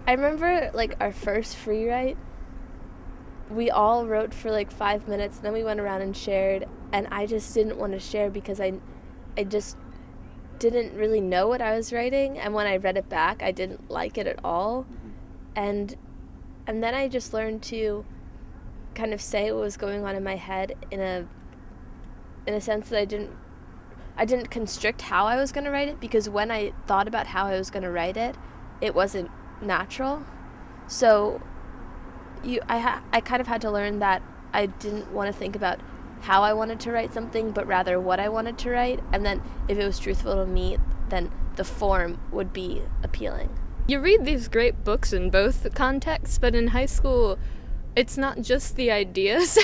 I remember, like, our first free write, we all wrote for, like, 5 minutes, then we went around and shared, and I just didn't want to share because I just didn't really know what I was writing, and when I read it back, I didn't like it at all. And then I just learned to kind of say what was going on in my head in a sense that I didn't constrict how I was going to write it, because when I thought about how I was going to write it, it wasn't natural. So I kind of had to learn that I didn't want to think about how I wanted to write something, but rather what I wanted to write, and then if it was truthful to me, then the form would be appealing. You read these great books in both contexts, but in high school, it's not just the ideas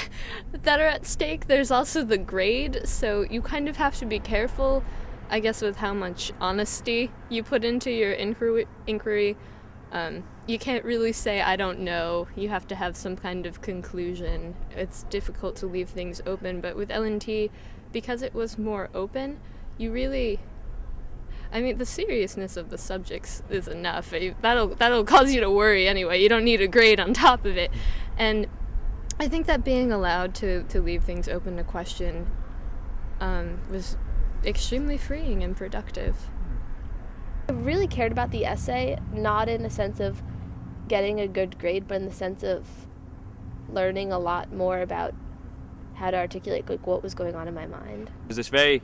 that are at stake, there's also the grade, so you kind of have to be careful, I guess, with how much honesty you put into your inquiry. You can't really say, I don't know. You have to have some kind of conclusion. It's difficult to leave things open, but with L&T, because it was more open, you really... I mean, the seriousness of the subjects is enough. That'll cause you to worry anyway. You don't need a grade on top of it. And I think that being allowed to leave things open to question was extremely freeing and productive. I really cared about the essay, not in a sense of getting a good grade, but in the sense of learning a lot more about how to articulate, like, what was going on in my mind. There's this very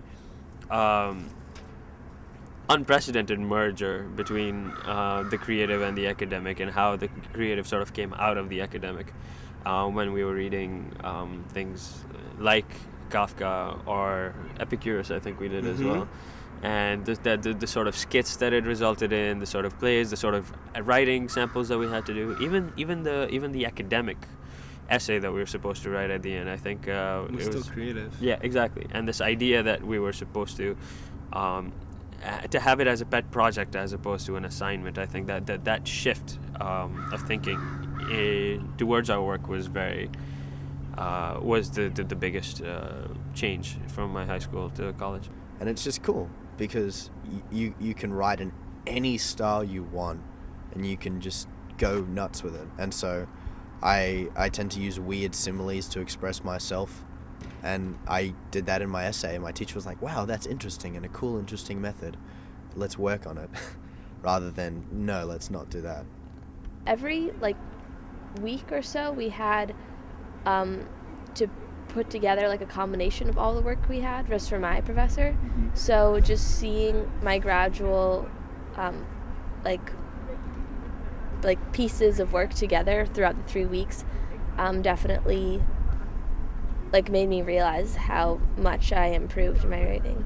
unprecedented merger between the creative and the academic, and how the creative sort of came out of the academic when we were reading things like Kafka or Epicurus, I think we did as well. And the sort of skits that it resulted in, the sort of plays, the sort of writing samples that we had to do, even the academic essay that we were supposed to write at the end. I think it was still creative. Yeah, exactly. And this idea that we were supposed to have it as a pet project as opposed to an assignment. I think that shift of thinking towards our work was was the biggest change from my high school to college. And it's just cool because you can write in any style you want, and you can just go nuts with it. And so I tend to use weird similes to express myself, and I did that in my essay. My teacher was like, wow, that's interesting and a cool, interesting method. Let's work on it. Rather than, no, let's not do that. Every, week or so, we had to put together, a combination of all the work we had, just for my professor. So just seeing my gradual, pieces of work together throughout the 3 weeks definitely made me realize how much I improved my writing.